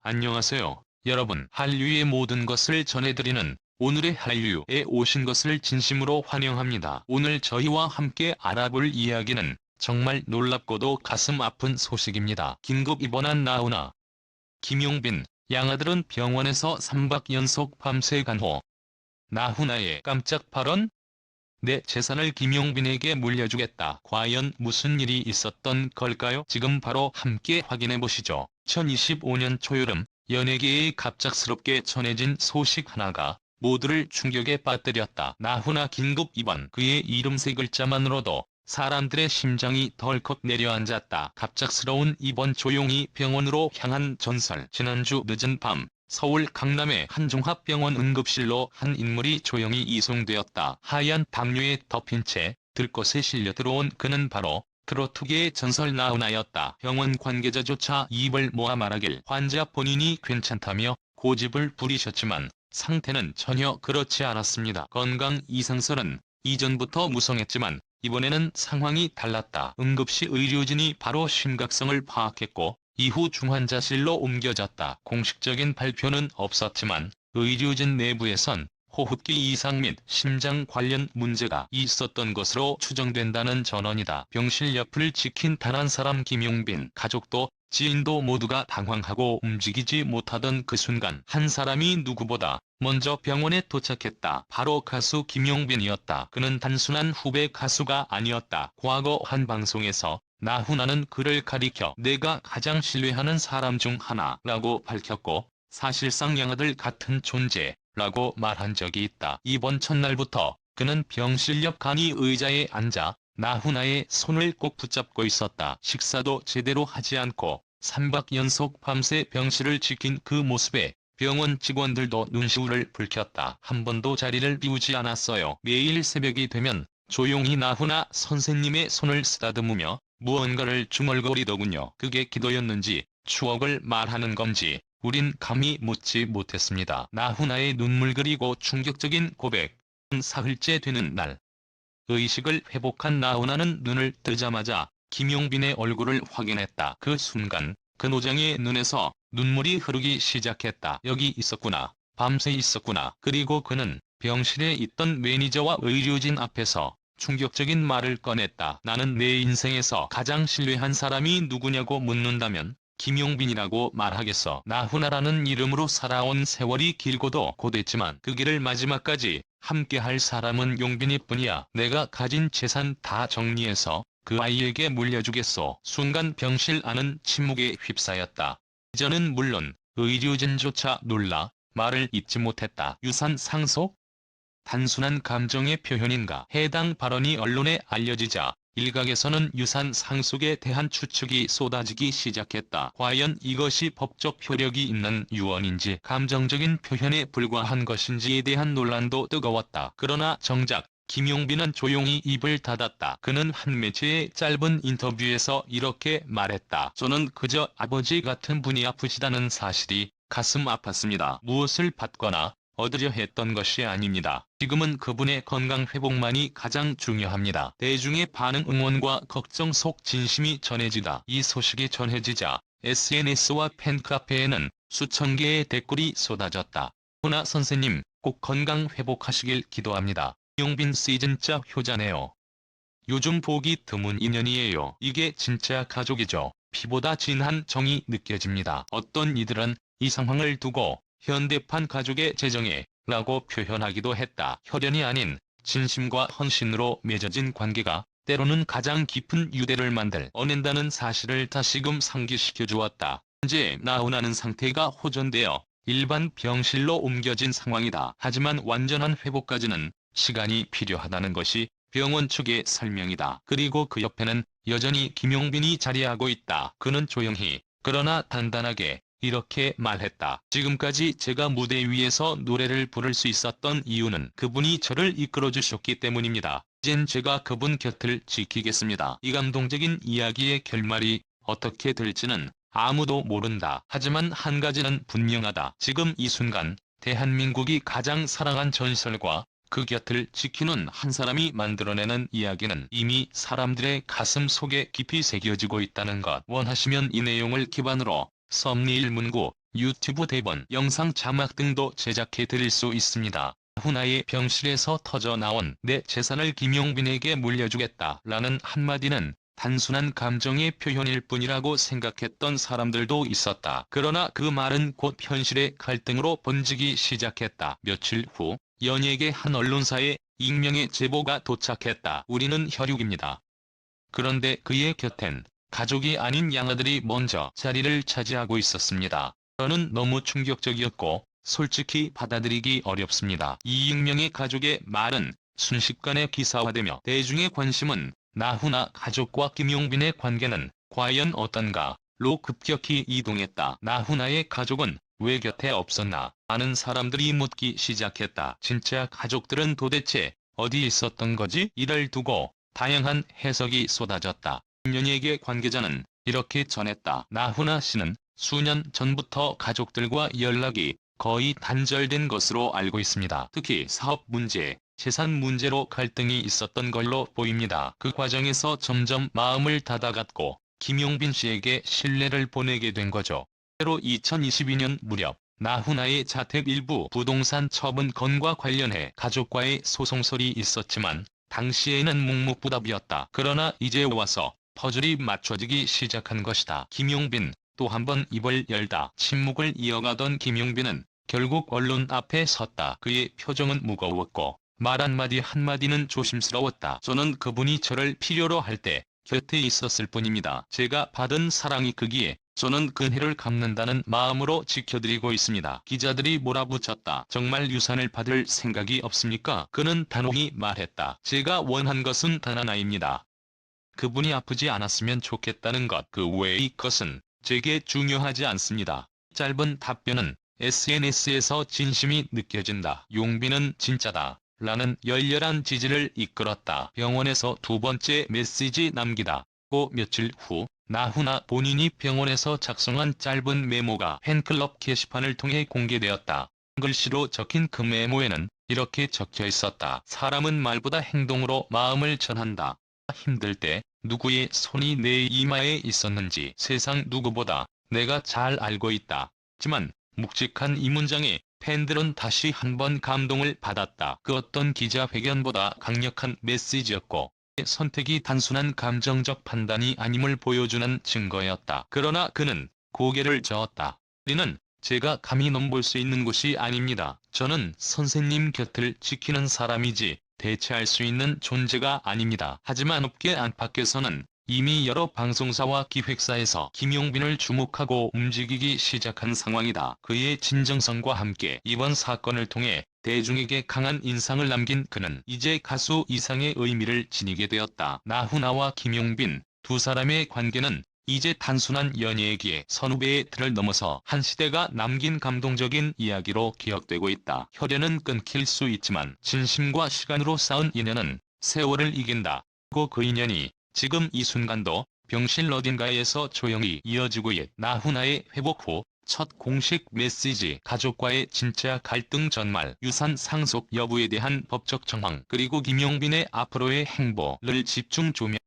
안녕하세요, 여러분. 한류의 모든 것을 전해드리는 오늘의 한류에 오신 것을 진심으로 환영합니다. 오늘 저희와 함께 알아볼 이야기는 정말 놀랍고도 가슴 아픈 소식입니다. 긴급 입원한 나훈아, 김용빈, 양아들은 병원에서 3박 연속 밤새 간호. 나훈아의 깜짝 발언? 내 재산을 김용빈에게 물려주겠다. 과연 무슨 일이 있었던 걸까요? 지금 바로 함께 확인해보시죠. 2025년 초여름, 연예계에 갑작스럽게 전해진 소식 하나가 모두를 충격에 빠뜨렸다. 나훈아 긴급 입원. 그의 이름 세 글자만으로도 사람들의 심장이 덜컥 내려앉았다. 갑작스러운 입원, 조용히 병원으로 향한 전설. 지난주 늦은 밤, 서울 강남의 한 종합병원 응급실로 한 인물이 조용히 이송되었다. 하얀 담요에 덮인 채 들것에 실려 들어온 그는 바로 트로트계의 전설 나훈아였다. 병원 관계자조차 입을 모아 말하길 환자 본인이 괜찮다며 고집을 부리셨지만 상태는 전혀 그렇지 않았습니다. 건강 이상설은 이전부터 무성했지만 이번에는 상황이 달랐다. 응급실 의료진이 바로 심각성을 파악했고 이후 중환자실로 옮겨졌다. 공식적인 발표는 없었지만 의료진 내부에선 호흡기 이상 및 심장 관련 문제가 있었던 것으로 추정된다는 전언이다. 병실 옆을 지킨 단 한 사람 김용빈. 가족도 지인도 모두가 당황하고 움직이지 못하던 그 순간 한 사람이 누구보다 먼저 병원에 도착했다. 바로 가수 김용빈이었다. 그는 단순한 후배 가수가 아니었다. 과거 한 방송에서 나훈아는 그를 가리켜 내가 가장 신뢰하는 사람 중 하나라고 밝혔고 사실상 양아들 같은 존재라고 말한 적이 있다. 이번 첫날부터 그는 병실 옆 간이 의자에 앉아 나훈아의 손을 꼭 붙잡고 있었다. 식사도 제대로 하지 않고 3박 연속 밤새 병실을 지킨 그 모습에 병원 직원들도 눈시울을 붉혔다. 한 번도 자리를 비우지 않았어요. 매일 새벽이 되면 조용히 나훈아 선생님의 손을 쓰다듬으며 무언가를 중얼거리더군요. 그게 기도였는지 추억을 말하는 건지 우린 감히 묻지 못했습니다. 나훈아의 눈물 그리고 충격적인 고백. 사흘째 되는 날, 의식을 회복한 나훈아는 눈을 뜨자마자 김용빈의 얼굴을 확인했다. 그 순간 근호장의 눈에서 눈물이 흐르기 시작했다. 여기 있었구나. 밤새 있었구나. 그리고 그는 병실에 있던 매니저와 의료진 앞에서 충격적인 말을 꺼냈다. 나는 내 인생에서 가장 신뢰한 사람이 누구냐고 묻는다면 김용빈이라고 말하겠어. 나훈아라는 이름으로 살아온 세월이 길고도 고됐지만 그 길을 마지막까지 함께할 사람은 용빈이뿐이야. 내가 가진 재산 다 정리해서 그 아이에게 물려주겠소. 순간 병실 안은 침묵에 휩싸였다. 저는 물론 의료진조차 놀라 말을 잇지 못했다. 유산 상속? 단순한 감정의 표현인가? 해당 발언이 언론에 알려지자 일각에서는 유산 상속에 대한 추측이 쏟아지기 시작했다. 과연 이것이 법적 효력이 있는 유언인지 감정적인 표현에 불과한 것인지에 대한 논란도 뜨거웠다. 그러나 정작 김용빈은 조용히 입을 닫았다. 그는 한 매체의 짧은 인터뷰에서 이렇게 말했다. 저는 그저 아버지 같은 분이 아프시다는 사실이 가슴 아팠습니다. 무엇을 받거나 얻으려 했던 것이 아닙니다. 지금은 그분의 건강 회복만이 가장 중요합니다. 대중의 반응, 응원과 걱정 속 진심이 전해지다. 이 소식이 전해지자 SNS와 팬카페에는 수천 개의 댓글이 쏟아졌다. 훈아 선생님, 꼭 건강 회복하시길 기도합니다. 용빈 씨 진짜 효자네요. 요즘 보기 드문 인연이에요. 이게 진짜 가족이죠. 피보다 진한 정이 느껴집니다. 어떤 이들은 이 상황을 두고 현대판 가족의 재정에 라고 표현하기도 했다. 혈연이 아닌 진심과 헌신으로 맺어진 관계가 때로는 가장 깊은 유대를 만들어낸다는 사실을 다시금 상기시켜 주었다. 현재 나훈아는 상태가 호전되어 일반 병실로 옮겨진 상황이다. 하지만 완전한 회복까지는 시간이 필요하다는 것이 병원 측의 설명이다. 그리고 그 옆에는 여전히 김용빈이 자리하고 있다. 그는 조용히 그러나 단단하게 이렇게 말했다. 지금까지 제가 무대 위에서 노래를 부를 수 있었던 이유는 그분이 저를 이끌어주셨기 때문입니다. 이젠 제가 그분 곁을 지키겠습니다. 이 감동적인 이야기의 결말이 어떻게 될지는 아무도 모른다. 하지만 한 가지는 분명하다. 지금 이 순간 대한민국이 가장 사랑한 전설과 그 곁을 지키는 한 사람이 만들어내는 이야기는 이미 사람들의 가슴 속에 깊이 새겨지고 있다는 것. 원하시면 이 내용을 기반으로 썸네일 문구 유튜브 대본, 영상 자막 등도 제작해 드릴 수 있습니다. 나훈아의 병실에서 터져 나온 내 재산을 김용빈에게 물려주겠다라는 한마디는 단순한 감정의 표현일 뿐이라고 생각했던 사람들도 있었다. 그러나 그 말은 곧 현실의 갈등으로 번지기 시작했다. 며칠 후 연예계 한 언론사에 익명의 제보가 도착했다. 우리는 혈육입니다. 그런데 그의 곁엔 가족이 아닌 양아들이 먼저 자리를 차지하고 있었습니다. 저는 너무 충격적이었고 솔직히 받아들이기 어렵습니다. 이 익명의 가족의 말은 순식간에 기사화되며 대중의 관심은 나훈아 가족과 김용빈의 관계는 과연 어떤가로 급격히 이동했다. 나훈아의 가족은 왜 곁에 없었나? 많은 사람들이 묻기 시작했다. 진짜 가족들은 도대체 어디 있었던 거지? 이를 두고 다양한 해석이 쏟아졌다. 연예계 관계자는 이렇게 전했다. 나훈아 씨는 수년 전부터 가족들과 연락이 거의 단절된 것으로 알고 있습니다. 특히 사업 문제, 재산 문제로 갈등이 있었던 걸로 보입니다. 그 과정에서 점점 마음을 닫아갔고 김용빈 씨에게 신뢰를 보내게 된 거죠. 때로 2022년 무렵 나훈아의 자택 일부 부동산 처분 건과 관련해 가족과의 소송설이 있었지만 당시에는 묵묵부답이었다. 그러나 이제 와서 퍼즐이 맞춰지기 시작한 것이다. 김용빈, 또 한 번 입을 열다 침묵을 이어가던 김용빈은 결국 언론 앞에 섰다. 그의 표정은 무거웠고 말 한마디 한마디는 조심스러웠다. 저는 그분이 저를 필요로 할 때 곁에 있었을 뿐입니다. 제가 받은 사랑이 크기에 저는 근혜를 갚는다는 마음으로 지켜드리고 있습니다. 기자들이 몰아붙였다. 정말 유산을 받을 생각이 없습니까? 그는 단호히 말했다. 제가 원한 것은 단 하나입니다. 그분이 아프지 않았으면 좋겠다는 것. 그 외의 것은 제게 중요하지 않습니다. 짧은 답변은 SNS에서 진심이 느껴진다. 용빈은 진짜다. 라는 열렬한 지지를 이끌었다. 병원에서 두 번째 메시지 남기다. 고 며칠 후 나훈아 본인이 병원에서 작성한 짧은 메모가 팬클럽 게시판을 통해 공개되었다. 글씨로 적힌 그 메모에는 이렇게 적혀 있었다. 사람은 말보다 행동으로 마음을 전한다. 힘들 때 누구의 손이 내 이마에 있었는지 세상 누구보다 내가 잘 알고 있다. 하지만 묵직한 이 문장에 팬들은 다시 한번 감동을 받았다. 그 어떤 기자회견보다 강력한 메시지였고 선택이 단순한 감정적 판단이 아님을 보여주는 증거였다. 그러나 그는 고개를 저었다. 우리는 제가 감히 넘볼 수 있는 곳이 아닙니다. 저는 선생님 곁을 지키는 사람이지 대체할 수 있는 존재가 아닙니다. 하지만 업계 안팎에서는 이미 여러 방송사와 기획사에서 김용빈을 주목하고 움직이기 시작한 상황이다. 그의 진정성과 함께 이번 사건을 통해 대중에게 강한 인상을 남긴 그는 이제 가수 이상의 의미를 지니게 되었다. 나훈아와 김용빈 두 사람의 관계는 이제 단순한 연예계의 선후배의 틀을 넘어서 한 시대가 남긴 감동적인 이야기로 기억되고 있다. 혈연은 끊길 수 있지만 진심과 시간으로 쌓은 인연은 세월을 이긴다. 그리고 그 인연이 지금 이 순간도 병실 어딘가에서 조용히 이어지고 있다. 나훈아의 회복 후 첫 공식 메시지, 가족과의 진짜 갈등 전말, 유산 상속 여부에 대한 법적 정황, 그리고 김용빈의 앞으로의 행보를 집중 조명.